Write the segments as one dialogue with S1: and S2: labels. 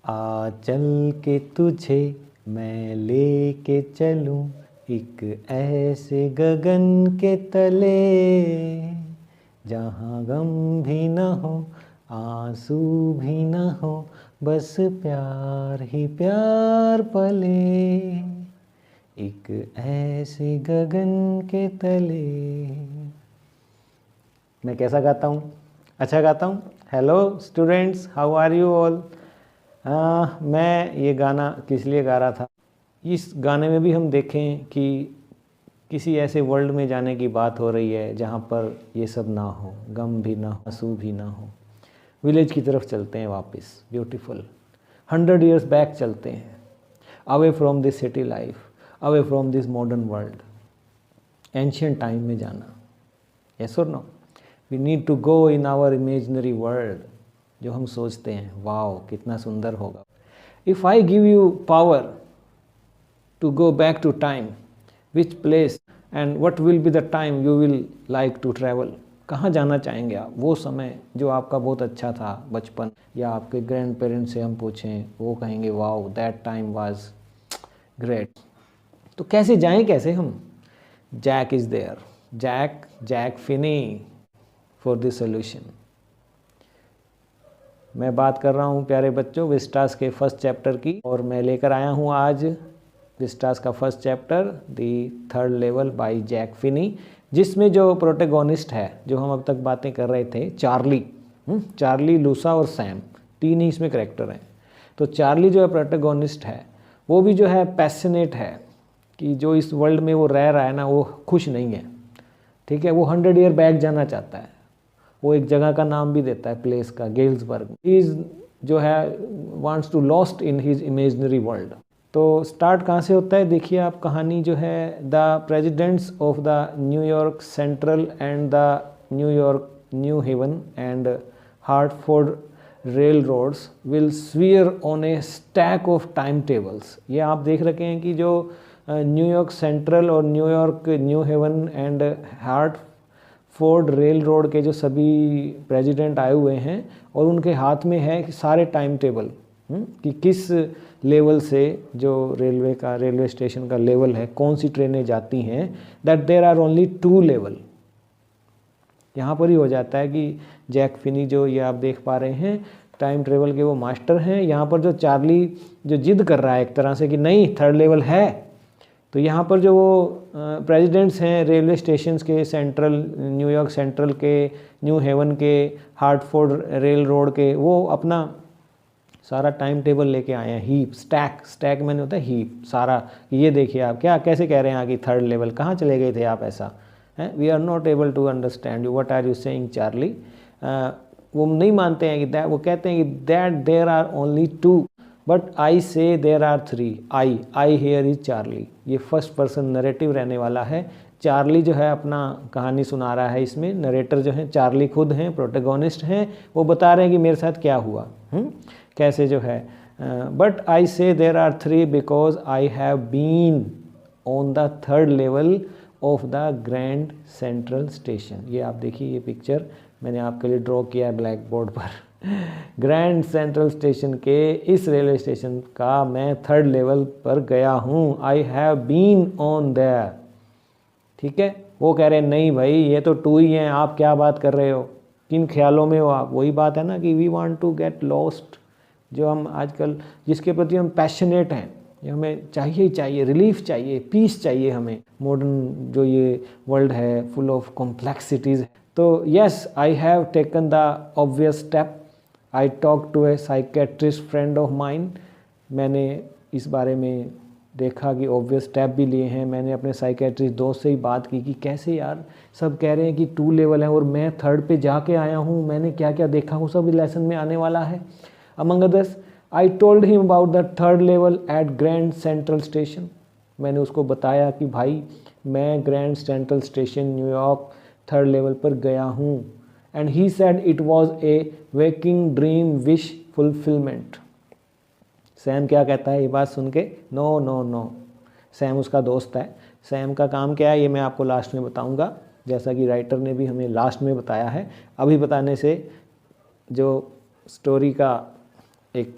S1: आ चल के तुझे मैं लेके चलूं एक ऐसे गगन के तले, जहाँ गम भी न हो आंसू भी न हो, बस प्यार ही प्यार पले, एक ऐसे गगन के तले। मैं कैसा गाता हूँ? अच्छा गाता हूँ? Hello students, how are you all? मैं ये गाना किस लिए गा रहा था, इस गाने में भी हम देखें कि किसी ऐसे वर्ल्ड में जाने की बात हो रही है जहाँ पर ये सब ना हो, गम भी ना हो, आंसू भी ना हो। विलेज की तरफ चलते हैं वापस, ब्यूटीफुल 100 ईयर्स बैक चलते हैं, away from this city life, away from this modern world, ancient time में जाना। यस और no? We need to go in our imaginary world, जो हम सोचते हैं वाओ कितना सुंदर होगा। If I give you power to go back to time, which place and what will be the time you will like to travel? कहाँ जाना चाहेंगे आप? वो समय जो आपका बहुत अच्छा था, बचपन, या आपके ग्रैंड पेरेंट्स से हम पूछें, वो कहेंगे wow that time was great. तो कैसे जाएं, कैसे हम? Jack is there, Jack Finney for this solution. मैं बात कर रहा हूँ प्यारे बच्चों विस्टास के फर्स्ट चैप्टर की, और मैं लेकर आया हूँ आज विस्टास का first chapter the third level by Jack Finney, जिसमें जो प्रोटेगोनिस्ट है, जो हम अब तक बातें कर रहे थे, चार्ली, लूसा और सैम, 3 ही इसमें करेक्टर हैं। तो चार्ली जो है प्रोटेगोनिस्ट है, वो भी जो है पैशनेट है कि जो इस वर्ल्ड में वो रह रहा है ना, वो खुश नहीं है। ठीक है, वो 100 ईयर बैक जाना चाहता है। वो एक जगह का नाम भी देता है, प्लेस का, गेल्सबर्ग। इज जो है wants to lost in his imaginary world. तो स्टार्ट कहाँ से होता है? देखिए आप, कहानी जो है, the presidents of the New York Central and the New York New Haven and Hartford rail roads will swear on a stack of time tables. ये आप देख रखे हैं कि जो न्यूयॉर्क सेंट्रल और New York New Haven and Hartford rail road के जो सभी प्रेसिडेंट आए हुए हैं, और उनके हाथ में है सारे टाइम टेबल कि किस लेवल से जो रेलवे स्टेशन का लेवल है, कौन सी ट्रेनें जाती हैं, that there are only 2 level. यहाँ पर ही हो जाता है कि जैक फिनी, जो ये आप देख पा रहे हैं, टाइम ट्रेवल के वो मास्टर हैं। यहाँ पर जो चार्ली जो जिद कर रहा है एक तरह से कि नहीं 3rd लेवल है, तो यहाँ पर जो वो प्रेसिडेंट्स हैं रेलवे स्टेशंस के, सेंट्रल, न्यूयॉर्क सेंट्रल के, न्यू हेवन के, हार्टफोर्ड रेल रोड के, वो अपना सारा टाइम टेबल लेके आए हैं। हीप, स्टैक मैंने होता है हीप, सारा। ये देखिए आप, क्या कैसे कह रहे हैं कि 3rd लेवल? कहाँ चले गए थे आप? ऐसा है, we are not able to understand you, what are you saying Charlie. वो नहीं मानते हैं कि वो कहते हैं कि that there are only 2 but I say there are 3। I here is Charlie. ये फर्स्ट पर्सन नरेटिव रहने वाला है। चार्ली जो है अपना कहानी सुना रहा है इसमें। नरेटर जो है चार्ली खुद हैं, प्रोटेगोनिस्ट हैं, वो बता रहे हैं कि मेरे साथ क्या हुआ, कैसे जो है। But I say there are 3 because I have been on the 3rd level of the Grand Central station. ये आप देखिए, ये पिक्चर मैंने आपके लिए ड्रॉ किया है ब्लैक बोर्ड पर। ग्रैंड सेंट्रल स्टेशन के इस रेलवे स्टेशन का मैं 3rd लेवल पर गया हूँ। I have been on there. ठीक है, वो कह रहे हैं नहीं भाई, ये तो 2 ही हैं, आप क्या बात कर रहे हो, किन ख्यालों में हो आप? वही बात है ना कि we want to get lost, जो हम आजकल जिसके प्रति हम पैशनेट हैं, ये हमें चाहिए ही चाहिए, रिलीफ चाहिए, पीस चाहिए हमें। मॉडर्न जो ये वर्ल्ड है फुल ऑफ कॉम्प्लेक्सिटीज़। तो yes, I have taken the obvious step. I talk to a psychiatrist friend of mine. मैंने इस बारे में देखा कि ऑब्वियस स्टेप भी लिए हैं। मैंने अपने साइकेट्रिस्ट दोस्त से ही बात की कि कैसे यार, सब कह रहे हैं कि 2 लेवल है और मैं 3rd पे जाके आया हूँ, मैंने क्या क्या देखा वो सब लेसन में आने वाला है। Among others, I told him about the 3rd level at Grand Central Station. मैंने उसको बताया कि भाई मैं Grand Central station New York 3rd level पर गया हूँ। And he said it was a waking dream wish fulfillment. Sam क्या कहता है ये बात सुन के? No no no. सैम उसका दोस्त है। सैम का काम क्या है ये मैं आपको लास्ट में बताऊंगा, जैसा कि राइटर ने भी हमें लास्ट में बताया है। अभी बताने से जो स्टोरी का एक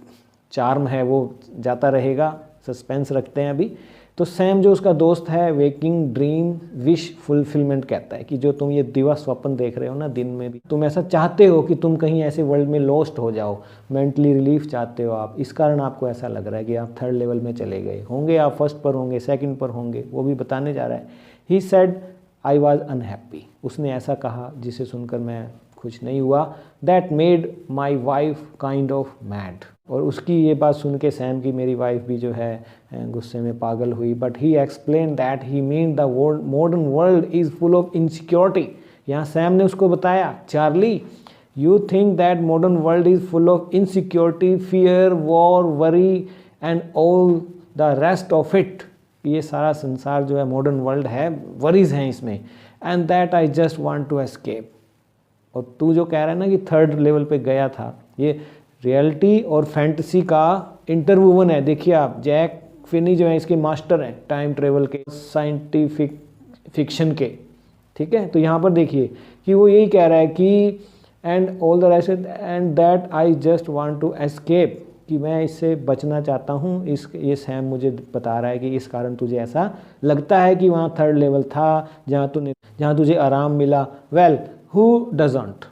S1: चार्म है वो जाता रहेगा, सस्पेंस रखते हैं अभी। तो सैम जो उसका दोस्त है, वेकिंग ड्रीम विश फुलफिलमेंट कहता है कि जो तुम ये दिवा स्वप्न देख रहे हो ना दिन में भी, तुम ऐसा चाहते हो कि तुम कहीं ऐसे वर्ल्ड में लॉस्ट हो जाओ, मेंटली रिलीफ चाहते हो आप, इस कारण आपको ऐसा लग रहा है कि आप थर्ड लेवल में चले गए होंगे, आप फर्स्ट पर होंगे, सेकंड पर होंगे, वो भी बताने जा रहा है। He said I was unhappy, उसने ऐसा कहा जिसे सुनकर मैं खुश नहीं हुआ। That made my wife kind of mad, और उसकी ये बात सुन के सैम की मेरी वाइफ भी जो है गुस्से में पागल हुई। But he explain that he mean the modern world is full of insecurity. यहाँ सैम ने उसको बताया, Charlie you think that modern world is full of insecurity, fear, war, worry and all the rest of it. ये सारा संसार जो है modern world है, वरीज हैं इसमें, and that I just want to escape. और तू जो कह रहा है ना कि थर्ड लेवल पे गया था, ये रियलिटी और फैंटेसी का इंटरवूवन है। देखिए आप, जैक फिनी जो है इसके मास्टर हैं टाइम ट्रेवल के, साइंटिफिक फिक्शन के, ठीक है। तो यहाँ पर देखिए कि वो यही कह रहा है कि and all the rest and that I just want to escape, कि मैं इससे बचना चाहता हूँ। ये सैम मुझे बता रहा है कि इस कारण तुझे ऐसा लगता है कि वहाँ थर्ड लेवल था जहाँ तुझे आराम मिला। वेल हु डजंट,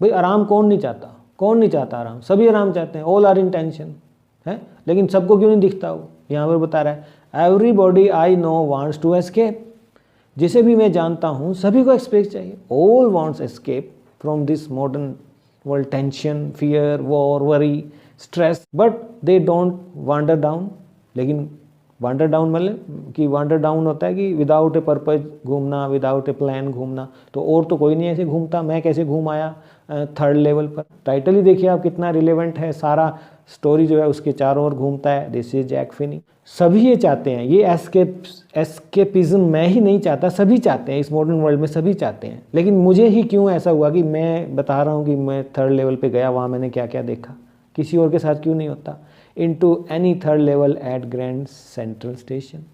S1: भाई आराम कौन नहीं चाहता, कौन नहीं चाहता आराम, सभी आराम चाहते हैं, ऑल आर इन टेंशन है, लेकिन सबको क्यों नहीं दिखता वो। यहाँ पर बता रहा है everybody I know wants to escape, जिसे भी मैं जानता हूँ सभी को एस्केप चाहिए, all wants escape from this modern world, tension, fear, war, worry, stress, but they don't wander down. लेकिन वांडर डाउन मतलब कि वांडर डाउन होता है कि विदाउट ए पर्पज घूमना, विदाउट ए प्लान घूमना। तो और तो कोई नहीं ऐसे घूमता, मैं कैसे घूम आया थर्ड लेवल पर। टाइटल ही देखिए आप कितना रिलेवेंट है, सारा स्टोरी जो है उसके चारों ओर घूमता है। This is Jack Finney. सभी ये चाहते हैं, ये एस्केपिज्म मैं ही नहीं चाहता, सभी चाहते हैं, इस मॉडर्न वर्ल्ड में सभी चाहते हैं। लेकिन मुझे ही क्यों ऐसा हुआ कि मैं बता रहा हूँ कि मैं थर्ड लेवल पे गया, वहाँ मैंने क्या क्या देखा, किसी और के साथ क्यों नहीं होता। into any third level at Grand Central Station.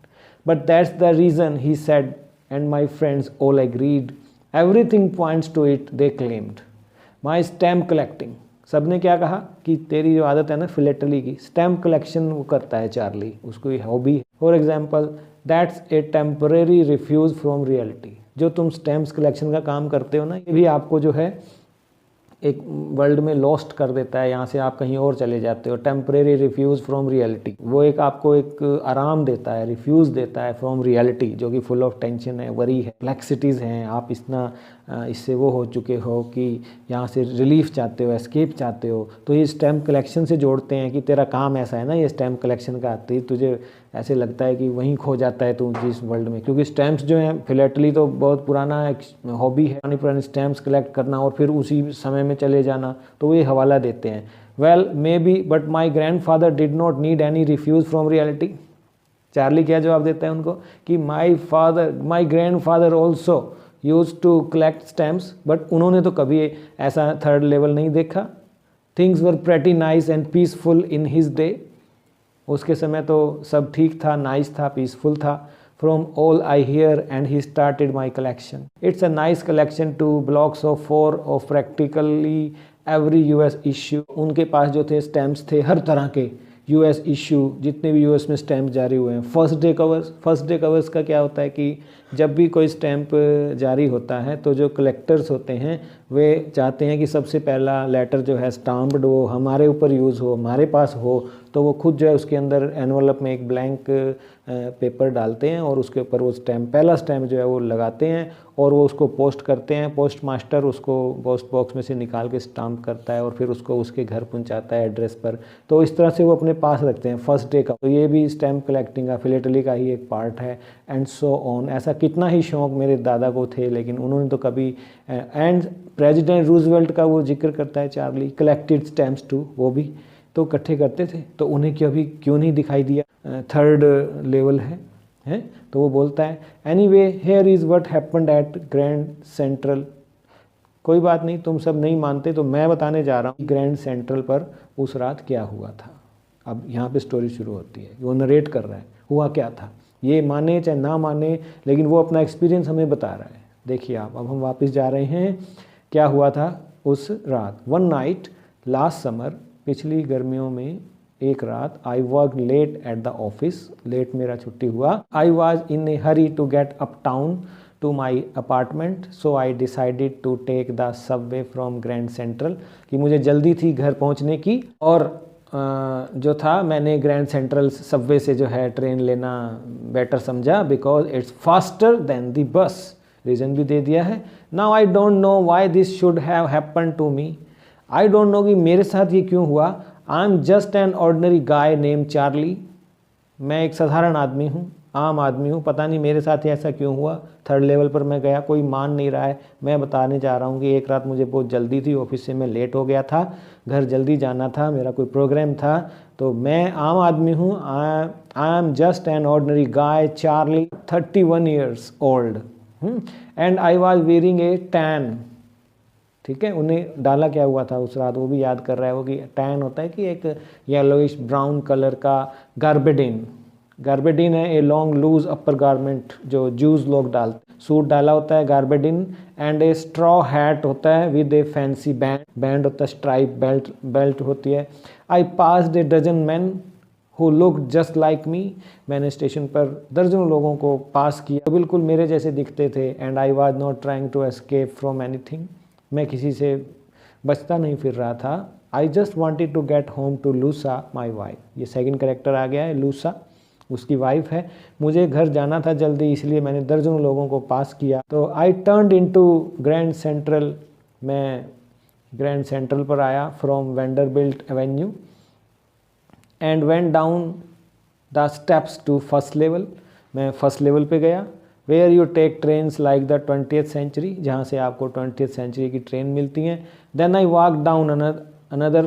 S1: But that's the reason, he said, and my friends all agreed. Everything points to it, they claimed. My stamp collecting. सबने क्या कहा कि तेरी जो आदत है ना फिलेटली की, स्टैम्प कलेक्शन वो करता है चार्ली, उसको ये हॉबी है। For example that's a temporary refuse from reality. जो तुम स्टैम्प्स कलेक्शन का काम करते हो ना, ये भी आपको जो है एक वर्ल्ड में लॉस्ट कर देता है, यहाँ से आप कहीं और चले जाते हो। टेम्परेरी रिफ्यूज़ फ्रॉम रियलिटी, वो एक आपको एक आराम देता है, रिफ्यूज़ देता है फ्रॉम रियलिटी, जो कि फुल ऑफ टेंशन है, वरी है, फ्लेक्सिटीज़ हैं, आप इतना इससे वो हो चुके हो कि यहाँ से रिलीफ चाहते हो, एस्केप चाहते हो। तो ये स्टैम्प कलेक्शन से जोड़ते हैं कि तेरा काम ऐसा है ना, ये स्टैम्प कलेक्शन का आते ही तुझे ऐसे लगता है कि वहीं खो जाता है तू जिस वर्ल्ड में। क्योंकि स्टैम्प्स जो हैं फिलेटली तो बहुत पुराना एक हॉबी है, पुरानी स्टैम्प्स कलेक्ट करना और फिर उसी समय में चले जाना, तो ये हवाला देते हैं। Well maybe but my grandfather did not need any refuge from reality. Charlie क्या जवाब देता है उनको कि my grandfather also use to collect stamps, but उन्होंने तो कभी ऐसा थर्ड लेवल नहीं देखा। Things were pretty nice and peaceful in his day. उसके समय तो सब ठीक था, नाइस था, पीसफुल था। From all I hear and he started my collection. It's a nice collection two blocks of 4 of practically every US issue. उनके पास जो थे स्टैम्प्स थे हर तरह के यूएस इश्यू, जितने भी यूएस में स्टैम्प जारी हुए हैं। फर्स्ट डे कवर्स का क्या होता है कि जब भी कोई स्टैम्प जारी होता है तो जो कलेक्टर्स होते हैं वे चाहते हैं कि सबसे पहला लेटर जो है स्टाम्प्ड हो, हमारे ऊपर यूज़ हो, हमारे पास हो। तो वो खुद जो है उसके अंदर एनवलप में एक ब्लैंक पेपर डालते हैं और उसके ऊपर वो स्टैम्प, पहला स्टैम्प जो है वो लगाते हैं और वो उसको पोस्ट करते हैं। पोस्ट मास्टर उसको पोस्ट बॉक्स में से निकाल के स्टाम्प करता है और फिर उसको उसके घर पहुंचाता है एड्रेस पर। तो इस तरह से वो अपने पास रखते हैं फर्स्ट डे का। तो ये भी स्टैम्प कलेक्टिंग का फिलेटली का ही एक पार्ट है, एंड सो ऑन। ऐसा कितना ही शौक़ मेरे दादा को थे, लेकिन उन्होंने तो कभी एंड प्रेसिडेंट रूजवेल्ट का वो जिक्र करता है चार्ली, कलेक्टेड स्टैम्प्स टू, वो भी तो इकट्ठे करते थे। तो उन्हें क्यों नहीं दिखाई दिया थर्ड लेवल है। तो वो बोलता है anyway here is what happened at Grand central. कोई बात नहीं, तुम सब नहीं मानते तो मैं बताने जा रहा हूँ ग्रैंड सेंट्रल पर उस रात क्या हुआ था। अब यहाँ पे स्टोरी शुरू होती है, वो नरेट कर रहा है हुआ क्या था। ये माने चाहे ना माने, लेकिन वो अपना एक्सपीरियंस हमें बता रहा है। देखिए आप, अब हम वापस जा रहे हैं, क्या हुआ था उस रात। वन नाइट लास्ट समर, पिछली गर्मियों में एक रात I work late at the office, late मेरा छुट्टी हुआ। I was in a hurry to get uptown to my apartment, so I decided to take the subway from Grand Central, कि मुझे जल्दी थी घर पहुंचने की, और जो था मैंने ग्रैंड सेंट्रल सबवे से जो है ट्रेन लेना बेटर समझा, because it's faster than the bus. Reason भी दे दिया है। Now I don't know why this should have happen to me, I don't know कि मेरे साथ ये क्यों हुआ। I am just an ordinary guy name Charlie, मैं एक साधारण आदमी हूँ, आम आदमी हूँ, पता नहीं मेरे साथ ही ऐसा क्यों हुआ। थर्ड लेवल पर मैं गया, कोई मान नहीं रहा है। मैं बताने जा रहा हूँ कि एक रात मुझे बहुत जल्दी थी, ऑफिस से मैं लेट हो गया था, घर जल्दी जाना था, मेरा कोई प्रोग्राम था, तो मैं आम आदमी हूँ। आई am just an ordinary guy Charlie 31 years old and I was wearing A tan. ठीक है, उन्हें डाला क्या हुआ था उस रात वो भी याद कर रहा है वो, कि टैन होता है कि एक येलोइश ब्राउन कलर का गार्बेडिन, गार्बेडिन है a long loose upper garment जो जूस लोग डालते, सूट डाला होता है gabardine, and a straw hat होता है with a fancy band, band होता है, स्ट्राइप बेल्ट, बेल्ट होती है। I passed a dozen men who look just like me, मैंने स्टेशन पर दर्जनों लोगों को पास किया तो बिल्कुल मेरे जैसे दिखते थे। And I was not trying to escape from anything, मैं किसी से बचता नहीं फिर रहा था। I just wanted to get home to Louisa my wife, ये सेकेंड करेक्टर आ गया है, लूसा उसकी वाइफ है। मुझे घर जाना था जल्दी, इसलिए मैंने दर्जनों लोगों को पास किया। तो I turned into Grand Central, मैं ग्रैंड सेंट्रल पर आया from Vanderbilt Avenue and went down the steps to first level, मैं फर्स्ट लेवल पे गया। Where you take trains like the 20th century, जहाँ से आपको 20th सेंचुरी की ट्रेन मिलती हैं। Then I walk down another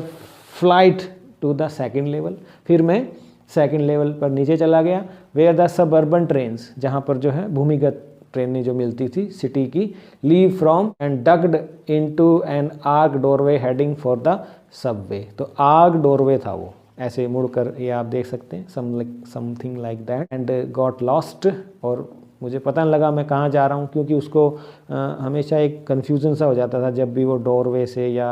S1: flight to the second level, फिर मैं सेकेंड लेवल पर नीचे चला गया। वेयर द सबअर्बन ट्रेन्स, जहाँ पर जो है भूमिगत ट्रेनें जो मिलती थी सिटी की, leave from and डग्ड into an arc doorway heading for the Subway, तो आर्क डोरवे था वो, ऐसे मुड़कर ये आप देख सकते हैं, something like that, and got lost, और मुझे पता नहीं लगा मैं कहाँ जा रहा हूँ, क्योंकि उसको हमेशा एक कन्फ्यूज़न सा हो जाता था जब भी वो डोरवे से या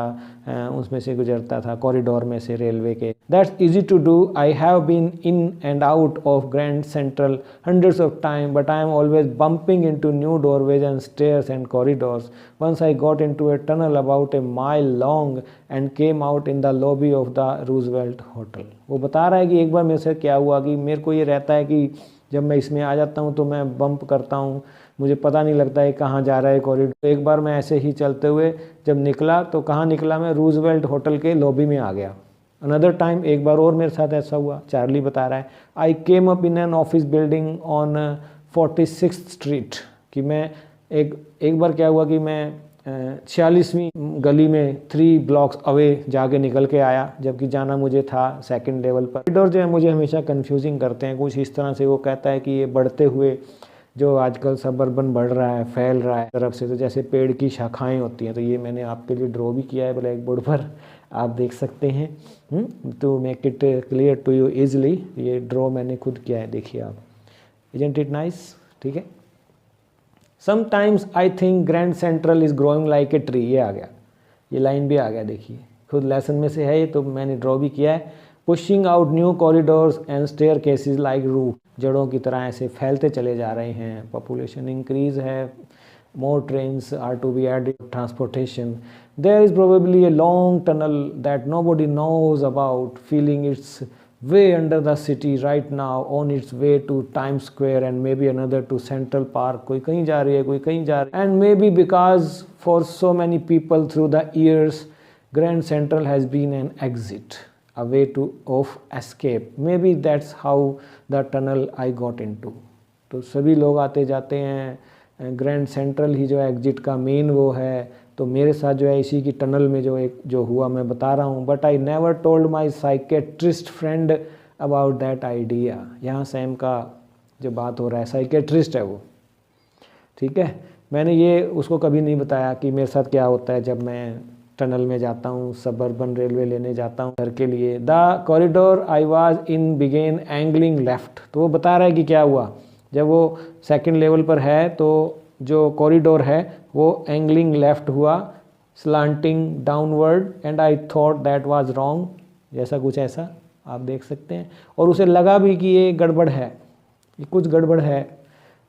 S1: उसमें से गुजरता था, कॉरिडोर में से रेलवे के। That's easy to do, I have been in and out of Grand Central hundreds of time, but I am always bumping into new doorways and stairs and corridors. Once I got into a tunnel about a mile long and came out in the lobby of the Roosevelt Hotel. वो बता रहा है कि एक बार मेरे से क्या हुआ कि मेरे को ये रहता है कि जब मैं इसमें आ जाता हूँ तो मैं बम्प करता हूँ, मुझे पता नहीं लगता है कहाँ जा रहा है कॉरिडोर। एक बार मैं ऐसे ही चलते हुए जब निकला तो कहाँ निकला, मैं रूजवेल्ट होटल के लॉबी में आ गया। अनदर टाइम, एक बार और मेरे साथ ऐसा हुआ, चार्ली बता रहा है, I came up in an office building on 46th street, कि मैं एक बार क्या हुआ कि मैं 46वीं गली में 3 ब्लॉक्स अवे जाके निकल के आया, जबकि जाना मुझे था सेकंड लेवल पर। कॉरिडोर जो है मुझे हमेशा कंफ्यूजिंग करते हैं कुछ इस तरह से। वो कहता है कि ये बढ़ते हुए जो आजकल सबअर्बन बढ़ रहा है, फैल रहा है तरफ से, तो जैसे पेड़ की शाखाएं होती हैं, तो ये मैंने आपके लिए ड्रॉ भी किया है ब्लैक बोर्ड पर, आप देख सकते हैं to make it clear to you easily. ये ड्रॉ मैंने खुद किया है, देखिए आप, इजंट इट नाइस। ठीक है, sometimes I think grand central is growing like a tree, ये आ गया, ये लाइन भी आ गया, देखिए खुद लेसन में से है ये, तो मैंने ड्रॉ भी किया है। Pushing out new corridors and staircases like root, जड़ों की तरह ऐसे फैलते चले जा रहे हैं। पॉपुलेशन इंक्रीज है, more trains are to be added to transportation. There is probably a long tunnel that nobody knows about, feeling its way under the city right now, on its way to Times Square and maybe another to Central Park. कोई कहीं जा रही है, कोई कहीं जा रही है। And maybe because for so many people through the years, Grand Central has been an exit, a way to of escape. Maybe that's how the tunnel I got into. तो सभी लोग आते जाते हैं, ग्रैंड सेंट्रल ही जो है exit का main वो है, तो मेरे साथ जो है इसी की टनल में जो हुआ मैं बता रहा हूँ। But I never told my psychiatrist friend about that idea. यहाँ सैम का जो बात हो रहा है, साइकेट्रिस्ट है वो, ठीक है, मैंने ये उसको कभी नहीं बताया कि मेरे साथ क्या होता है जब मैं टनल में जाता हूँ, सबअर्बन रेलवे लेने जाता हूँ घर के लिए। The corridor I was in began angling left, तो वो बता रहा है कि क्या हुआ जब वो सेकंड लेवल पर है, तो जो कॉरिडोर है वो एंगलिंग लेफ्ट हुआ, slanting downward, and I thought that was wrong, जैसा कुछ ऐसा आप देख सकते हैं, और उसे लगा भी कि ये गड़बड़ है, ये कुछ गड़बड़ है,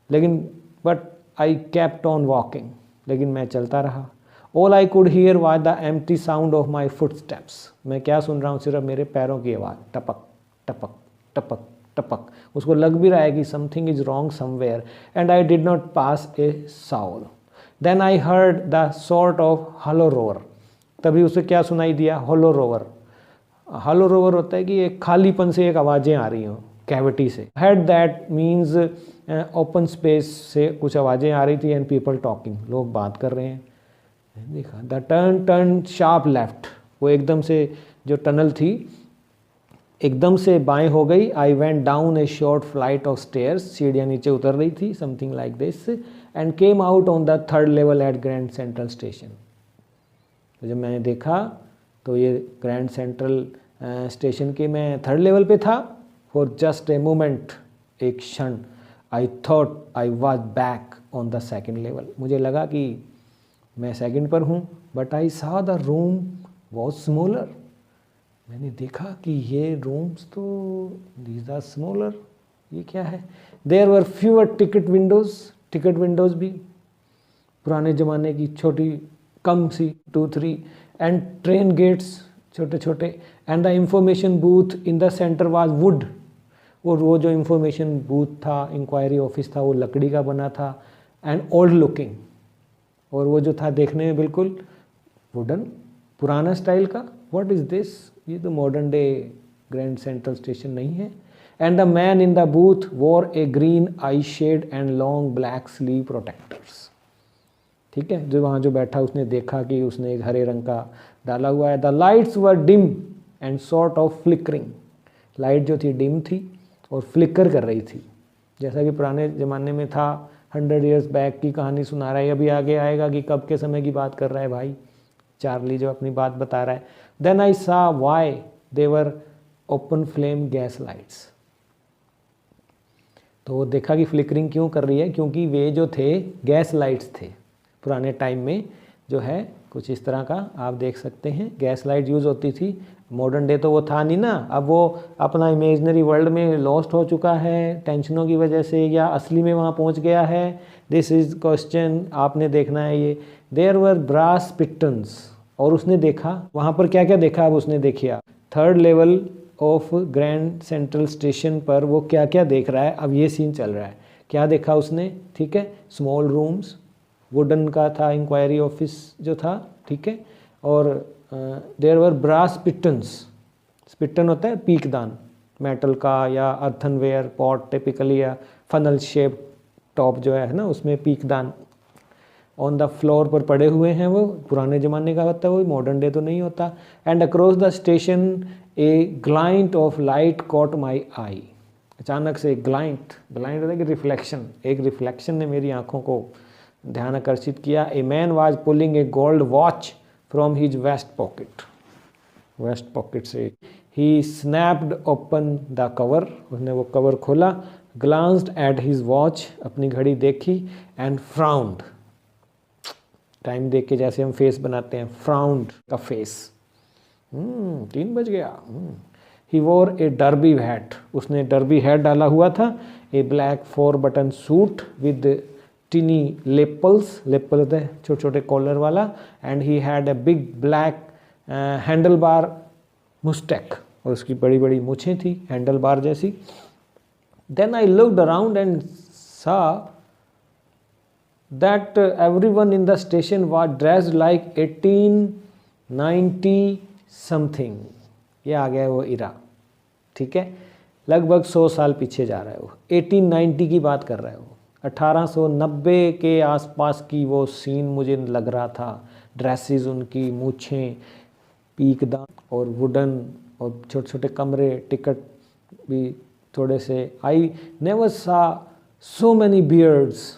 S1: लेकिन but I kept on walking, लेकिन मैं चलता रहा। All I could hear was the empty sound of my footsteps. मैं क्या सुन रहा हूँ? सिर्फ मेरे पैरों की आवाज़, टपक टपक टपक टपक। उसको लग भी रहा है कि something is wrong somewhere, and I did not pass a soul. Then I heard the sort of hollow roar. तभी उसे क्या सुनाई दिया? Hollow rover. हॉलो रोवर होता है कि एक खालीपन से एक आवाज़ें आ रही हों, कैविटी से। Head that means open space से कुछ आवाज़ें आ रही थी, एंड पीपल टॉकिंग, लोग बात कर रहे हैं। देखा द टर्न शार्प लेफ्ट, वो एकदम से जो टनल थी एकदम से बाएं हो गई। I went down a short flight of stairs, सीढ़ियाँ नीचे उतर रही थी, something like this, and came out on the third level at Grand Central station. तो जब मैंने देखा तो ये ग्रैंड सेंट्रल स्टेशन के मैं थर्ड लेवल पे था। फॉर जस्ट ए मोमेंट, एक क्षण, I thought I was back on the second level. मुझे लगा कि मैं सेकंड पर हूँ, बट आई सा द रूम वॉज स्मॉलर। मैंने देखा कि ये रूम्स तो दीज आर स्मॉलर, ये क्या है? There were fewer ticket windows, ticket windows भी पुराने ज़माने की छोटी कम सी 2-3, एंड ट्रेन गेट्स छोटे छोटे, and the information booth in the centre was wood. और वो जो इंफॉर्मेशन बूथ था, इंक्वायरी ऑफिस था, वो लकड़ी का बना था, एंड ओल्ड लुकिंग, और वो जो था देखने में बिल्कुल वुडन, पुराना स्टाइल का। What is this? ये तो modern day Grand Central station नहीं है। And the man in the booth wore a green eye shade and long black sleeve protectors. ठीक है, जो वहाँ जो बैठा उसने देखा कि उसने एक हरे रंग का डाला हुआ है। The lights were dim and sort of flickering. Light जो थी डिम थी और फ्लिकर कर रही थी, जैसा कि पुराने ज़माने में था। 100 ईयर्स बैक की कहानी सुना रहा है, अभी आगे आएगा कि कब के समय की बात कर रहा है भाई चार्ली जो अपनी बात बता रहा है। देन आई सा वाई देवर ओपन फ्लेम गैस लाइट्स। तो वो देखा कि फ्लिकरिंग क्यों कर रही है, क्योंकि वे जो थे गैस लाइट्स थे। पुराने टाइम में जो है कुछ इस तरह का आप देख सकते हैं, गैस लाइट यूज़ होती थी। मॉडर्न डे तो वो था नहीं ना, अब वो अपना इमेजनरी वर्ल्ड में लॉस्ट हो चुका है टेंशनों की वजह से, या असली में वहाँ पहुँच गया है। दिस इज़ क्वेश्चन आपने देखना है ये। देयर वर ब्रास पिटन्स, और उसने देखा वहाँ पर क्या क्या देखा। अब उसने देखिया third level of Grand Central station पर वो क्या क्या देख रहा है। अब ये सीन चल रहा है, क्या देखा उसने? ठीक है, स्मॉल रूम्स, वुडन का था इंक्वायरी ऑफिस जो था, ठीक है, और देयर वर ब्रास पिटन्स। पिटन होता है पीकदान, मेटल का या अर्थनवेयर पॉट टिपिकली, या फनल शेप टॉप जो है ना उसमें पीकदान ऑन द फ्लोर पर पड़े हुए हैं। वो पुराने ज़माने का होता है, वो मॉडर्न डे तो नहीं होता। And across the station a glint of light caught my eye. अचानक से ग्लाइंट, ग्लाइंट होता है कि रिफ्लेक्शन, एक रिफ्लेक्शन ने मेरी आंखों को ध्यान आकर्षित किया। A man was pulling a gold watch from his vest pocket, vest pocket से। He snapped open the cover, उसने वो कवर खोला। ग्लांस्ड एट हिज वॉच, अपनी घड़ी देखी, एंड फ्राउंड, टाइम देख के जैसे हम फेस बनाते हैं, फ्राउंड का फेस। 3 बज गया। He wore a derby hat, उसने डर्बी हैट डाला हुआ था। A black 4 button suit with tiny lapels, lapel होता है छोटे छोटे कॉलर वाला। And he had a big black handlebar moustache, और उसकी बड़ी बड़ी मूछें थी हैंडल बार जैसी। Then I looked around and saw that everyone in the station was dressed like 1890 something। ये आ गया वो इरा, ठीक है, लगभग 100 साल पीछे जा रहा है वो। 1890 की बात कर रहा है वो, 1890 के आसपास की वो सीन मुझे लग रहा था। ड्रेसेस उनकी, मूछें, पीकदान और वुडन, और छोटे छोटे कमरे, टिकट भी थोड़े से। आई नेवर सा सो मैनी बियर्ड्स,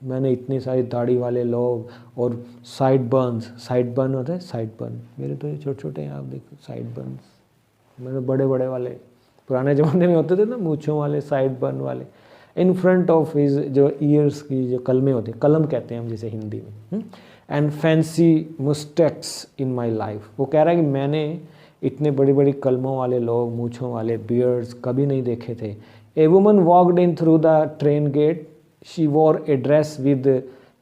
S1: मैंने इतनी सारी दाढ़ी वाले लोग, और साइड बर्न्स, साइड बर्न होता है साइड बर्न, मेरे तो ये छोटे छोटे हैं आप देखो साइड बर्न्स, मेरे बड़े बड़े वाले पुराने ज़माने में होते थे ना मूँछों वाले साइड बर्न वाले। इन फ्रंट ऑफ हिज जो ईयर्स की जो कलमें होती हैं, कलम कहते हैं हम जिसे हिंदी में। And fancy moustaches in my life, वो कह रहा है कि मैंने इतने बड़ी बड़ी कलमों वाले लोग, मूछों वाले, बियर्ड्स कभी नहीं देखे थे। A woman walked in through the train gate, she wore a dress with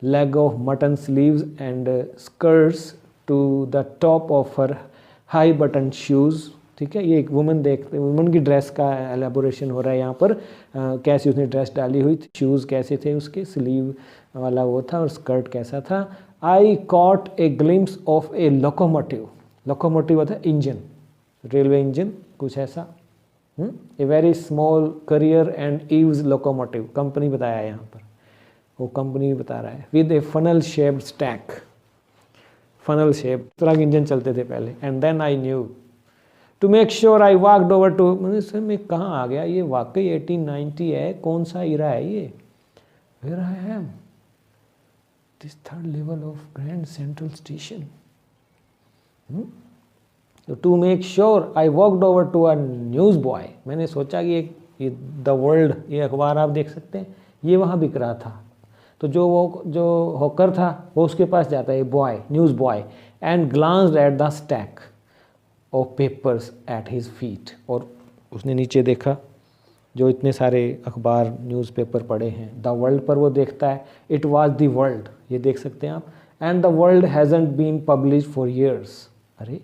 S1: leg of mutton sleeves and skirts to the top of her high button shoes. ठीक है, ये एक वुमन देखते, वुमन की ड्रेस का एलेबोरेशन हो रहा है यहाँ पर, कैसी उसने ड्रेस डाली हुई थी, शूज़ कैसे थे उसके, स्लीव वाला वो था और स्कर्ट कैसा था। I caught a glimpse of a locomotive, locomotive होता है इंजन, रेलवे इंजन कुछ ऐसा। A very small Currier and Ives locomotive, company बताया है यहाँ पर, वो कंपनी बता रहा है। With a funnel shaped stack, funnel shape तरह के इंजन चलते थे पहले। And then I knew to make sure I walked over to, मैंने सर मैं कहाँ आ गया, ये वाकई 1890 है, कौन सा इरा है ये, where I am, this third level of Grand Central station. To make sure I walked over to a newsboy, मैंने सोचा कि ये द वर्ल्ड, ये अखबार आप देख सकते हैं, ये वहाँ बिक रहा था, तो जो हॉकर था वो उसके पास जाता है, boy, news boy, and glanced at the stack of papers at his feet, और उसने नीचे देखा जो इतने सारे अखबार न्यूज़पेपर पड़े हैं, द वर्ल्ड पर वो देखता है, इट वाज द वर्ल्ड, ये देख सकते हैं आप, and the World hasn't been publish for years. अरे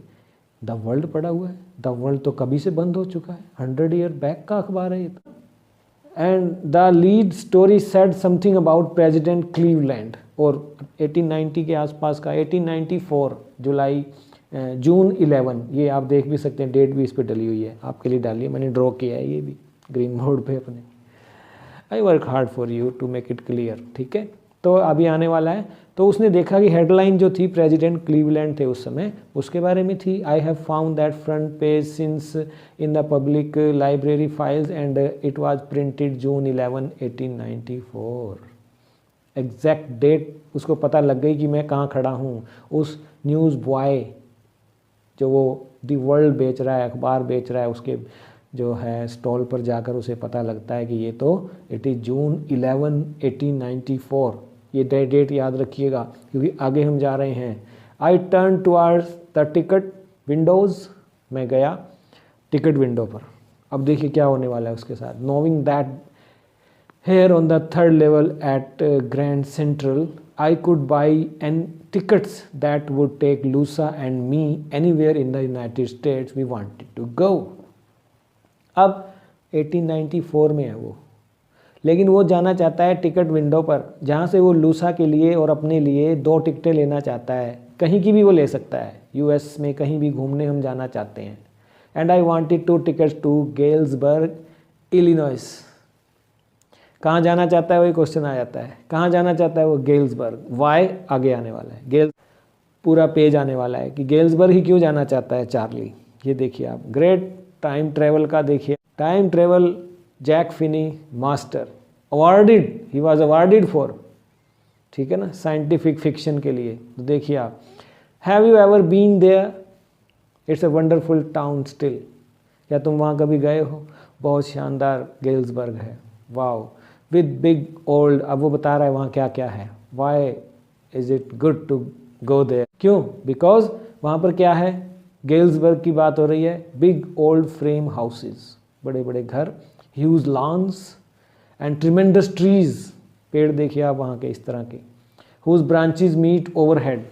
S1: द वर्ल्ड पड़ा हुआ है, द वर्ल्ड तो कभी से बंद हो चुका है, 100 ईयर बैक का अखबार है ये तो। And the lead story said something about president Cleveland, और 1890 के आसपास का, 1894 जून 11, ये आप देख भी सकते हैं, डेट भी इस पर डली हुई है, आपके लिए डाली है, मैंने ड्रॉ किया है ये भी ग्रीन बोर्ड पे अपने। I work hard for you to make it clear. ठीक है, तो अभी आने वाला है। तो उसने देखा कि हेडलाइन जो थी, प्रेसिडेंट क्लीवलैंड थे उस समय, उसके बारे में थी। I have found that front page since in the public library files and it was printed June 11, 1894। Exact date उसको पता लग गई कि मैं कहाँ खड़ा हूँ। उस न्यूज़ बॉय जो वो दी वर्ल्ड बेच रहा है, अखबार बेच रहा है, उसके जो है स्टॉल पर जाकर उसे पता लगता है कि ये तो इट इज़ जून 11, 1894। ये डेट याद रखिएगा क्योंकि आगे हम जा रहे हैं। I turn towards the ticket Windows, मैं गया टिकट विंडो पर। अब देखिए क्या होने वाला है उसके साथ। नोविंग that here on the third level at Grand Central I could buy tickets that would take Lusa and me anywhere in the United States we wanted to go। अब 1894 में है वो, लेकिन वो जाना चाहता है टिकट विंडो पर, जहाँ से वो लूसा के लिए और अपने लिए 2 टिकटें लेना चाहता है। कहीं की भी वो ले सकता है, यूएस में कहीं भी घूमने हम जाना चाहते हैं। And I wanted 2 tickets to Galesburg Illinois. कहाँ जाना चाहता है वही क्वेश्चन आ जाता है, कहाँ जाना चाहता है वो? गेल्सबर्ग। वाई आगे आने वाला है, गेल्स पूरा पेज आने वाला है कि गेल्सबर्ग ही क्यों जाना चाहता है चार्ली। ये देखिए आप, ग्रेट टाइम ट्रेवल का देखिए, time travel Jack Finney master, awarded, he was awarded for, ठीक है ना, साइंटिफिक फिक्शन के लिए। तो देखिए आप, have you ever been there, it's a wonderful town still. क्या तुम वहाँ कभी गए हो? बहुत शानदार गेल्सबर्ग है, वाओ, विद बिग ओल्ड। अब वो बता रहा है वहाँ क्या क्या है। Why is it good to go there, क्यों? बिकॉज वहाँ पर क्या है, गेल्सबर्ग की बात हो रही है, बिग ओल्ड फ्रेम हाउसेस, बड़े बड़े घर, huge lawns and tremendous trees, पेड़ देखिए आप वहाँ के इस तरह के, whose branches meet overhead,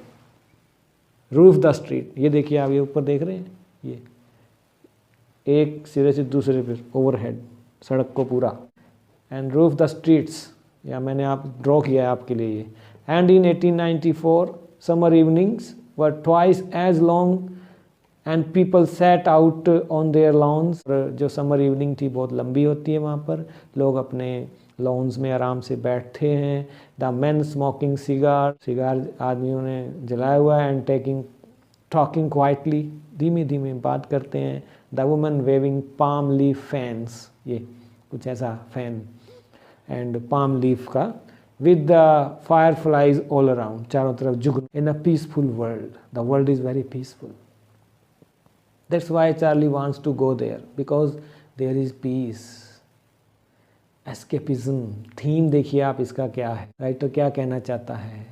S1: roof the street. ये देखिए आप, ये ऊपर देख रहे हैं, ये एक सिरे से दूसरे पे ओवरहेड, सड़क को पूरा, एंड रूफ द स्ट्रीट्स, या मैंने आप ड्रॉ किया है आपके लिए ये। And in 1894 summer evenings were twice as long and people sat out on their lawns. जो समर इवनिंग थी बहुत लंबी होती है वहाँ पर, लोग अपने लॉन्स में आराम से बैठते हैं। The man smoking cigar, cigar आदमियों ने जलाया हुआ है, एंड टॉकिंग क्वाइटली, धीमे धीमे बात करते हैं। The woman waving palm leaf fans, ये कुछ ऐसा फैन एंड पाम लीफ का, with the fireflies all around, चारों तरफ जुग, in a peaceful world, the world is very peaceful. That's why Charlie wants to go there, because there is peace, escapism. Theme देखिए आप इसका क्या है, writer क्या कहना चाहता है,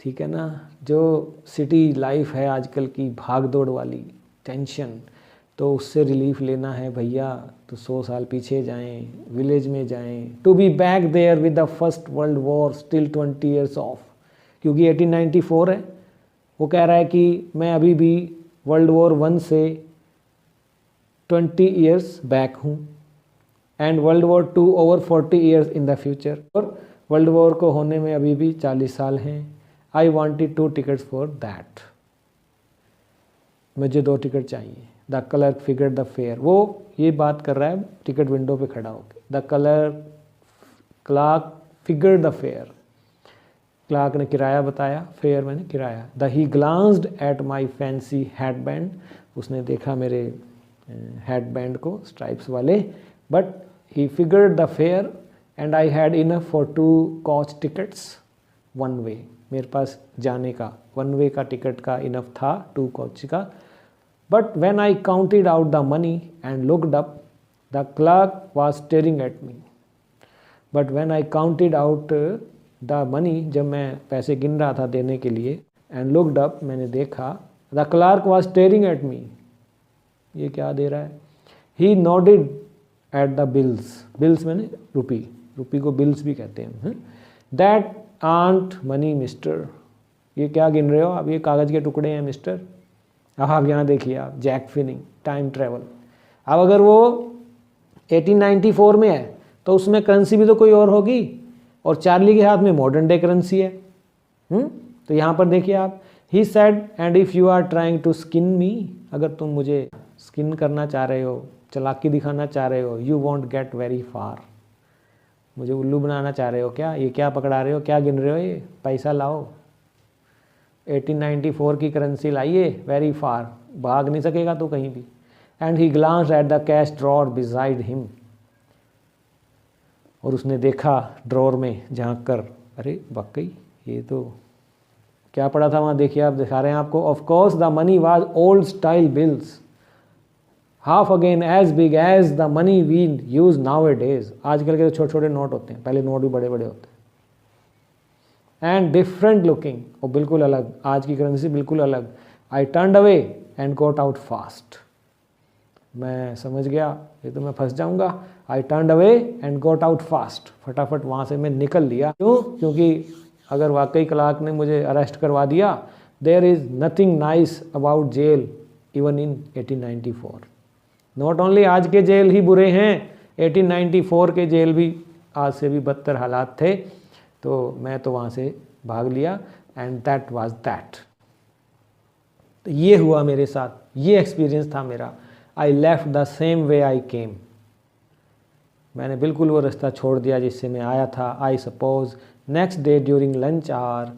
S1: ठीक है ना। जो सिटी लाइफ है आजकल की भाग दौड़ वाली, टेंशन, तो उससे रिलीफ लेना है भैया तो 100 साल पीछे जाएं, विलेज में जाएं, to be back there with the First World War still 20 years off, क्योंकि 1894 है। वो कह रहा है कि मैं अभी भी वर्ल्ड वॉर 1 से 20 ईयर्स बैक हूँ, and world war 2 over 40 years in the future, और वर्ल्ड वॉर को होने में अभी भी 40 साल हैं। I wanted 2 tickets for that, मुझे 2 टिकट चाहिए। The clerk figure the fair, वो ये बात कर रहा है टिकट विंडो पे खड़ा होकर। The clerk figure the fare, clerk ने किराया बताया, फेयर मैंने किराया। The he glanced at my fancy headband, उसने देखा मेरे हेडबैंड को स्ट्राइप्स वाले, but he figured the fare and I had enough for 2 coach tickets 1 way, मेरे पास जाने का 1 वे का टिकट का इनफ था 2 कोच का। But when I counted out the money and looked up, the clerk was staring at me. But when I counted out the money, जब मैं पैसे गिन रहा था देने के लिए, एंड लुक्ड अप, मैंने देखा, the clerk was staring at me, ये क्या दे रहा है। He nodded at the bills, bills मैंने रुपी, रुपी को बिल्स भी कहते हैं। दैट आंट मनी मिस्टर, ये क्या गिन रहे हो आप, ये कागज़ के टुकड़े हैं मिस्टर। अब आप यहाँ देखिए, आप जैक फिनिंग टाइम ट्रेवल। अब अगर वो 1894 में है तो उसमें करेंसी भी तो कोई और होगी, और चार्ली के हाथ में मॉडर्न डे करेंसी है। तो यहाँ पर देखिए आप, he said and if you are trying to skin me, अगर तुम मुझे स्किन करना चाह रहे हो, चालाकी दिखाना चाह रहे हो, you want get very far, मुझे उल्लू बनाना चाह रहे हो क्या, ये क्या पकड़ा रहे हो, क्या गिन रहे हो, ये पैसा लाओ, 1894 की करेंसी लाइए, वेरी फार, भाग नहीं सकेगा तो कहीं भी। And he glanced at the cash drawer beside him, और उसने देखा ड्रॉर में झांक कर, अरे वाकई ये तो क्या पड़ा था वहाँ, देखिए आप, दिखा रहे हैं आपको। Of course the money was old style bills, half again as big as the money we use nowadays, आजकल के तो छोटे छोटे नोट होते हैं, पहले नोट भी बड़े बड़े होते हैं। एंड डिफरेंट लुकिंग, और बिल्कुल अलग, आज की करेंसी बिल्कुल अलग। I turned away and got out fast, मैं समझ गया ये तो मैं फंस जाऊंगा। I turned away and got out fast, फटाफट वहाँ से मैं निकल लिया। क्यों? क्योंकि अगर वाकई क्लार्क ने मुझे अरेस्ट करवा दिया, there is nothing nice about jail even in 1894। Not only आज के जेल ही बुरे हैं, 1894 के जेल भी आज से भी बदतर हालात थे। तो मैं तो वहाँ से भाग लिया, एंड दैट वाज दैट। तो ये हुआ मेरे साथ, ये एक्सपीरियंस था मेरा। I left the same way I came, मैंने बिल्कुल वो रास्ता छोड़ दिया जिससे मैं आया था। I suppose next day during lunch hour,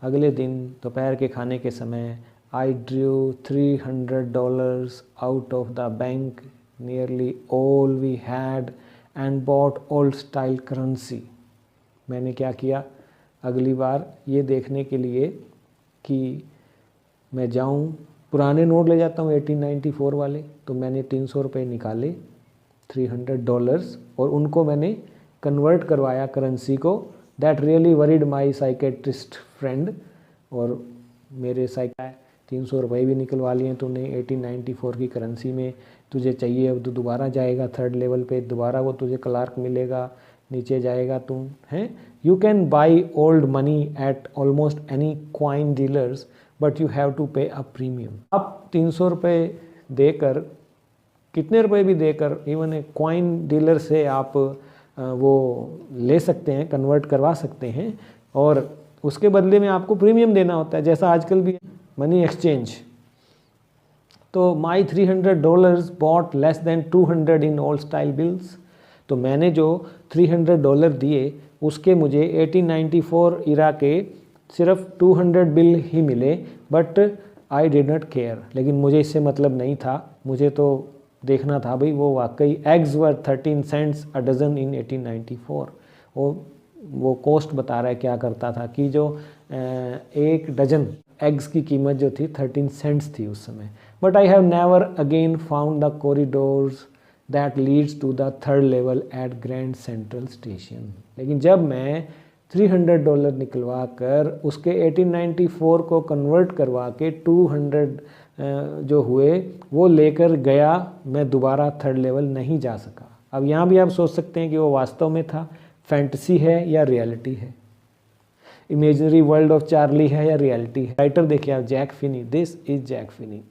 S1: अगले दिन दोपहर के खाने के समय, I drew $300 out of the bank, nearly all we had, and bought old style currency. मैंने क्या किया, अगली बार ये देखने के लिए कि मैं जाऊं, पुराने नोट ले जाता हूँ 1894 वाले, तो मैंने 300 रुपये निकाले, $300, और उनको मैंने कन्वर्ट करवाया करेंसी को। That really worried my psychiatrist friend, और मेरे 300 रुपये भी निकलवा लिए तूने 1894 की करेंसी में, तुझे चाहिए अब तो दोबारा जाएगा 3rd लेवल पे, दोबारा वो तुझे क्लार्क मिलेगा, नीचे जाएगा तुम, हैं। You can buy old money at almost any coin dealers, but you have to pay a premium. आप 300 रुपये देकर, कितने रुपए भी देकर, इवन ए क्वाइन डीलर से आप वो ले सकते हैं, कन्वर्ट करवा सकते हैं, और उसके बदले में आपको प्रीमियम देना होता है, जैसा आजकल भी मनी एक्सचेंज। तो my $300 bought less than 200 in old style bills. तो मैंने जो $300 दिए उसके मुझे 1894 इरा के सिर्फ 200 बिल ही मिले, but I did not care. लेकिन मुझे इससे मतलब नहीं था, मुझे तो देखना था भाई वो वाकई एग्स वर 13 सेंट्स अ डज़न इन 1894। वो कॉस्ट बता रहा है क्या करता था कि जो 1 डजन एग्स की कीमत जो थी 13 सेंट्स थी उस समय। But I have never again found the corridors that leads to the 3rd level at Grand Central Station. लेकिन जब मैं $300 निकलवा कर उसके 1894 को कन्वर्ट करवा के 200 जो हुए वो लेकर गया, मैं दोबारा थर्ड लेवल नहीं जा सका। अब यहाँ भी आप सोच सकते हैं कि वो वास्तव में था, फैंटेसी है या रियलिटी है, इमेजिनरी वर्ल्ड ऑफ चार्ली है या रियलिटी है। राइटर देखिए आप, Jack Finney, this is Jack Finney.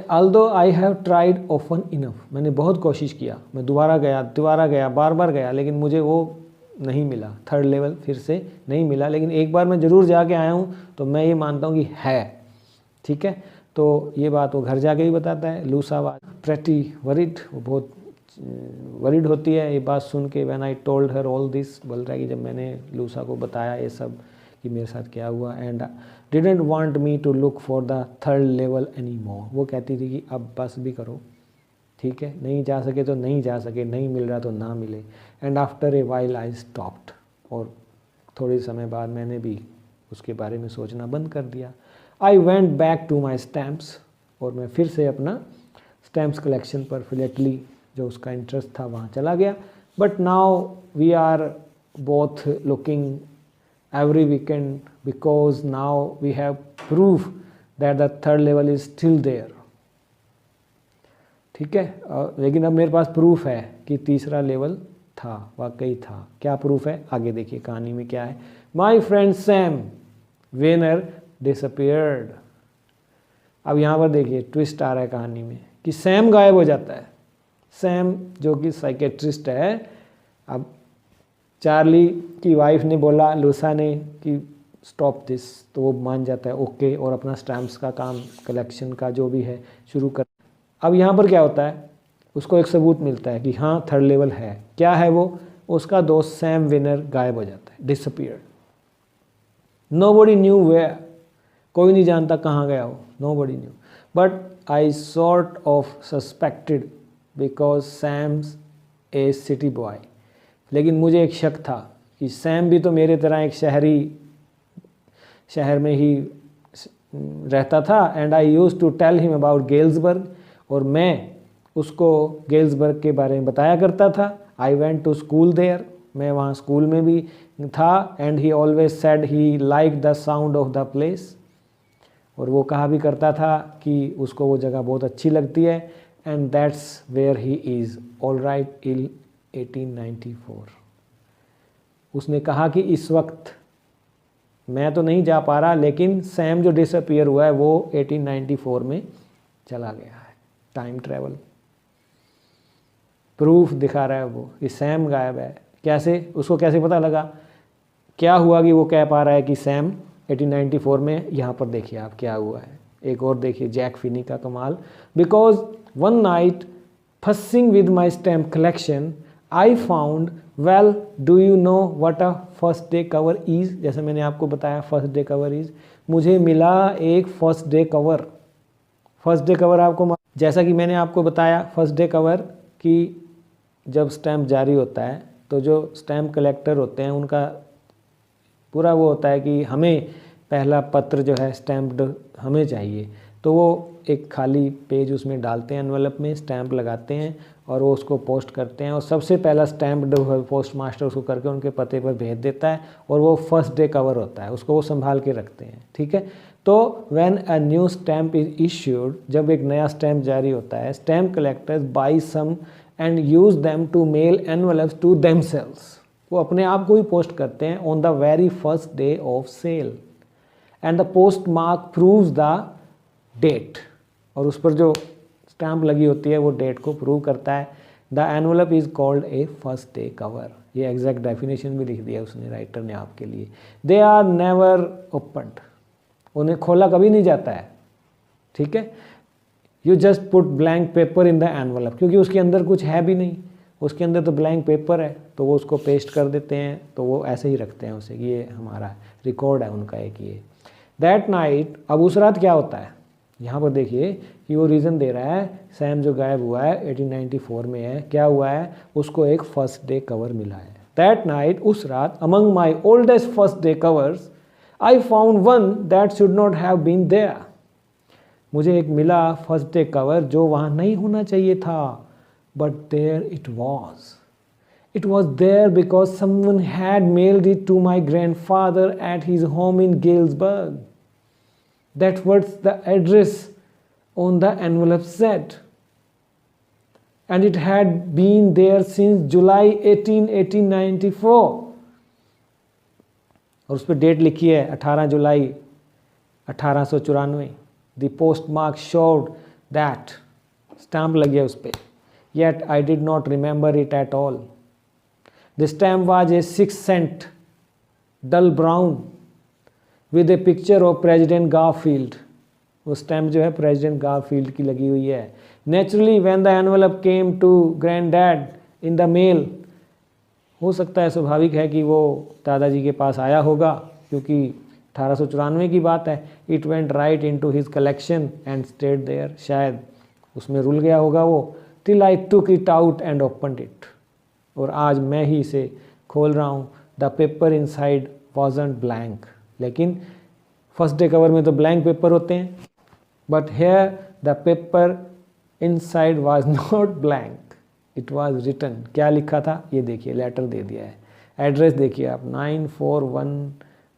S1: Although I have tried often enough, मैंने बहुत कोशिश किया, मैं दोबारा गया, बार बार गया, लेकिन मुझे वो नहीं मिला, थर्ड लेवल फिर से नहीं मिला। लेकिन एक बार मैं ज़रूर जाके आया हूँ, तो मैं ये मानता हूँ कि है, ठीक है। तो ये बात वो घर जाके भी बताता है। लूसा प्रेटी वरिड, वो बहुत वरिड होती है ये बात सुन के। When I told her all this, बोल रहा है कि जब मैंने लूसा को बताया ये सब कि मेरे साथ क्या हुआ, and didn't want me to look for the third level any more, वो कहती थी कि अब बस भी करो, ठीक है, नहीं जा सके तो नहीं जा सके, नहीं मिल रहा तो ना मिले। And after a while I stopped, और थोड़े समय बाद मैंने भी उसके बारे में सोचना बंद कर दिया। I went back to my stamps, और मैं फिर से अपना स्टैम्प्स कलेक्शन पर फिलेटली जो उसका इंटरेस्ट था वहाँ चला गया। But now we are both looking every weekend because now we have proof that the third level is still there, ठीक है। लेकिन अब मेरे पास प्रूफ है कि तीसरा लेवल था, वाकई था। क्या प्रूफ है, आगे देखिए कहानी में क्या है। My friend Sam Vanern disappeared. अब यहाँ पर देखिए ट्विस्ट आ रहा है कहानी में कि सैम गायब हो जाता है। सैम जो कि साइकेट्रिस्ट है, अब चार्ली की वाइफ ने बोला, लूसा ने, कि स्टॉप दिस, तो वो मान जाता है ओके, और अपना स्टैम्प्स का काम, कलेक्शन का जो भी है शुरू कर। अब यहाँ पर क्या होता है, उसको एक सबूत मिलता है कि हाँ थर्ड लेवल है। क्या है वो, उसका दोस्त सैम विनर गायब हो जाता है, डिसअपियर्ड। नोबडी न्यू वेयर, कोई नहीं जानता कहाँ गया हो, nobody knew. But I sort of suspected because Sam's a city boy, लेकिन मुझे एक शक था कि सैम भी तो मेरे तरह एक शहर में ही रहता था। And I used to tell him about Galesburg, और मैं उसको गेल्सबर्ग के बारे में बताया करता था। I went to school there, मैं वहाँ स्कूल में भी था। And he always said he like the sound of the place, और वो कहा भी करता था कि उसको वो जगह बहुत अच्छी लगती है। And that's where he is all right in 1894। उसने कहा कि इस वक्त मैं तो नहीं जा पा रहा, लेकिन सैम जो डिसअपियर हुआ है वो 1894 में चला गया है। टाइम ट्रैवल प्रूफ दिखा रहा है वो कि सैम गायब है। कैसे, उसको कैसे पता लगा, क्या हुआ कि वो कह पा रहा है कि सैम 1894 में। यहाँ पर देखिए आप क्या हुआ है, एक और देखिए जैक फिनी का कमाल। Because one night fussing with my stamp collection I found, well do you know what a first day cover is. जैसे मैंने आपको बताया फर्स्ट डे कवर इज़, मुझे मिला एक first day cover. First day cover आपको, जैसा कि मैंने आपको बताया फर्स्ट डे कवर कि जब स्टैम्प जारी होता है तो जो स्टैम्प कलेक्टर होते हैं उनका पूरा वो होता है कि हमें पहला पत्र जो है स्टैम्प्ड हमें चाहिए, तो वो एक खाली पेज उसमें डालते हैं, एनवेलप में स्टैम्प लगाते हैं और वो उसको पोस्ट करते हैं। और सबसे पहला स्टैम्प पोस्ट मास्टर उसको करके उनके पते पर भेज देता है, और वो फर्स्ट डे कवर होता है, उसको वो संभाल के रखते हैं, ठीक है। तो when a new stamp is issued, जब एक नया स्टैम्प जारी होता है, stamp collectors buy some and use them to mail envelopes to themselves, वो अपने आप को ही पोस्ट करते हैं on the very first day of sale, and the postmark proves the date, और उस पर जो स्टैम्प लगी होती है वो डेट को प्रूव करता है। The envelope is called a first day cover. ये एग्जैक्ट डेफिनेशन भी लिख दिया उसने, राइटर ने आपके लिए। दे आर नेवर ओपन्ड, उन्हें खोला कभी नहीं जाता है, ठीक है। You just put blank paper in the envelope, क्योंकि उसके अंदर कुछ है भी नहीं, उसके अंदर तो ब्लैंक पेपर है, तो वो उसको पेस्ट कर देते हैं, तो वो ऐसे ही रखते हैं उसे, ये हमारा रिकॉर्ड है उनका एक ये। दैट नाइट, अब उस रात क्या होता है, यहाँ पर देखिए कि वो रीज़न दे रहा है, सैम जो गायब हुआ है 1894 में है, क्या हुआ है, उसको एक फर्स्ट डे कवर मिला है। दैट नाइट, उस रात, among my oldest first day covers I found one that should not have been there, मुझे एक मिला फर्स्ट डे कवर जो वहाँ नहीं होना चाहिए था, but there it was. It was there because someone had mailed it to my grandfather at his home in Galesburg. That was the address on the envelope said, and it had been there since July 1894. और उस पर date लिखी है 18 जुलाई 1894. The postmark showed that. Stamp लगी है उस पर. Yet I did not remember it at all. The stamp was a 6-cent, dull brown, with a picture of President Garfield. वो स्टैम्प जो है प्रेसिडेंट गारफील्ड की लगी हुई है. Naturally when the envelope came to grandad in the mail, हो सकता है, स्वाभाविक है कि वो दादाजी के पास आया होगा क्योंकि 1894 की बात है. It went right into his collection and stayed there, शायद उसमें रुल गया होगा वो. Till I took it out and opened it, और आज मैं ही इसे खोल रहा हूँ. The paper inside wasn't blank, लेकिन फर्स्ट डे कवर में तो ब्लैंक पेपर होते हैं. But here the paper inside was not blank, it was written. क्या लिखा था ये देखिए, लेटर दे दिया है. एड्रेस देखिए आप, 941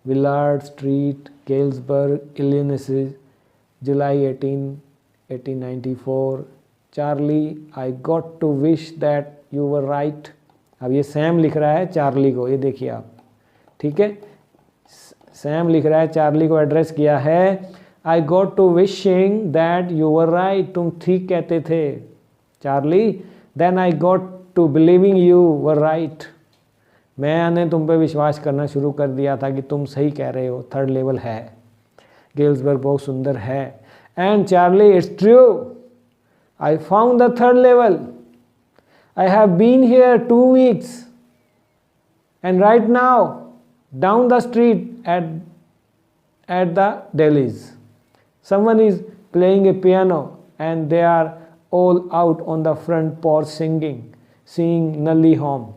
S1: Willard Street, Galesburg, Illinois, July 18, 1894. Charlie, I got to wish that you were right. अब ये सैम लिख रहा है चार्ली को, ये देखिए आप, ठीक है. सैम लिख रहा है, चार्ली को एड्रेस किया है. I got to wishing that you were right, तुम ठीक कहते थे Charlie. Then I got to believing you were right, मैंने तुम पे विश्वास करना शुरू कर दिया था कि तुम सही कह रहे हो. थर्ड लेवल है, गेल्सबर्ग बहुत सुंदर है. And Charlie, it's true, I found the third level. I have been here 2 weeks, and right now down the street at the Delhi's, someone is playing a piano and they are all out on the front porch singing Nalli Home,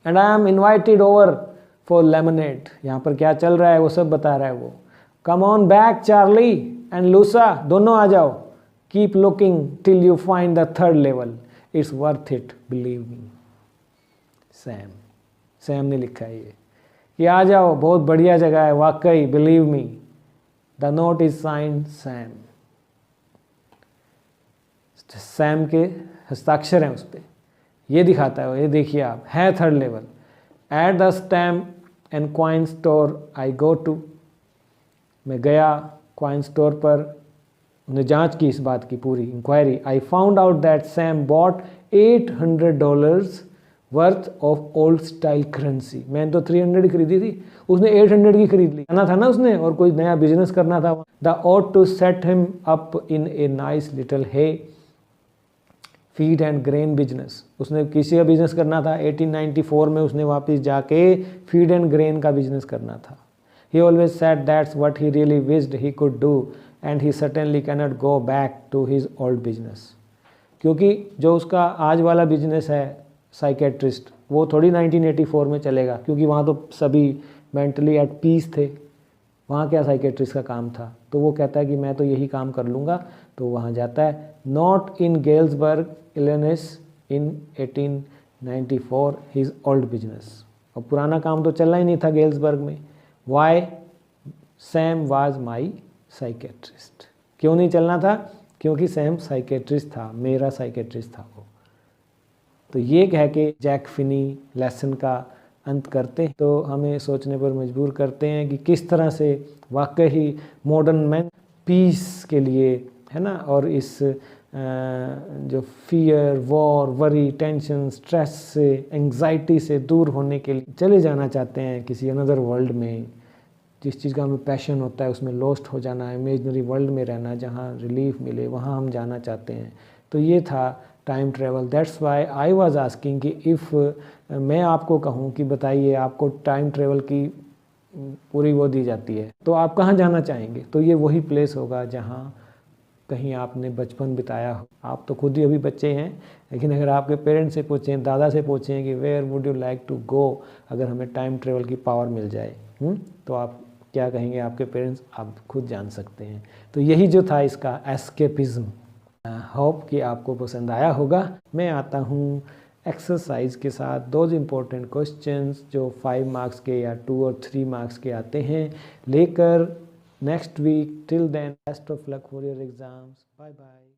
S1: and I am invited over for lemonade. यहाँ पर क्या चल रहा है वो सब बता रहा है वो. Come on back Charlie and Lusa, दोनों आ जाओ. Keep looking till you find the third level. It's worth it, believe me. Sam ने लिखा है ये आ जाओ, बहुत बढ़िया जगह है वाकई, believe me. The note is signed Sam. Sam के हस्ताक्षर हैं उस पर, ये दिखाता है वो, ये देखिए आप, है third level. At the stamp and coin store I go to, मैं गया क्वाइन स्टोर पर, उन्हें जांच की इस बात की पूरी enquiry. I found out that Sam bought $800 worth of old style currency. मैंने तो 300 की खरीदी थी, उसने 800 की खरीद ली. आना था ना उसने, और कोई नया बिजनेस करना था. The ought to set him up in a nice little hay feed and grain business. उसने किसी का बिजनेस करना था. 1894 में उसने वापस जाके फीड एंड ग्रेन का बिजनेस करना था. He always said that's what he really wished he could do, and he certainly cannot go back to his old business. क्योंकि जो उसका आज वाला बिजनेस है साइकेट्रिस्ट, वो थोड़ी 1984 में चलेगा, क्योंकि वहाँ तो सभी मेंटली एट पीस थे. वहाँ क्या साइकेट्रिस्ट का काम था. तो वो कहता है कि मैं तो यही काम कर लूँगा, तो वहाँ जाता है. Not in Galesburg Illinois in 1894 his old business. और पुराना काम तो चलना ही नहीं था गेल्सबर्ग में. Why? Sam was my psychiatrist. क्यों नहीं चलना था? क्योंकि सैम साइकेट्रिस्ट था, मेरा साइकेट्रिस्ट था वो. तो ये कह के जैक फिनी लेसन का अंत करते हैं. तो हमें सोचने पर मजबूर करते हैं कि किस तरह से वाकई मॉडर्न मैन पीस के लिए, है ना, और इस जो fear, war, worry, tension, stress से, एंग्जाइटी से दूर होने के लिए चले जाना चाहते हैं किसी अनदर वर्ल्ड में. जिस चीज़ का हमें पैशन होता है उसमें लॉस्ट हो जाना, इमेजनरी वर्ल्ड में रहना, जहाँ रिलीफ मिले वहाँ हम जाना चाहते हैं. तो ये था time travel. That's why I was asking कि इफ़ मैं आपको कहूँ कि बताइए आपको टाइम ट्रेवल की पूरी वो दी जाती है तो आप कहाँ जाना चाहेंगे. तो ये वही प्लेस होगा जहाँ कहीं आपने बचपन बिताया हो. आप तो खुद ही अभी बच्चे हैं, लेकिन अगर आपके पेरेंट्स से पूछें, दादा से पूछें कि where would you like to go अगर हमें टाइम ट्रेवल की पावर मिल जाए, तो आप क्या कहेंगे आपके पेरेंट्स, आप खुद जान सकते हैं. तो यही जो था इसका एस्केपिज्म. होप कि आपको पसंद आया होगा. मैं आता हूँ एक्सरसाइज के साथ. दोज इम्पोर्टेंट क्वेश्चंस जो 5 मार्क्स के या 2 और 3 मार्क्स के आते हैं लेकर next week. Till then, best of luck for your exams. Bye bye.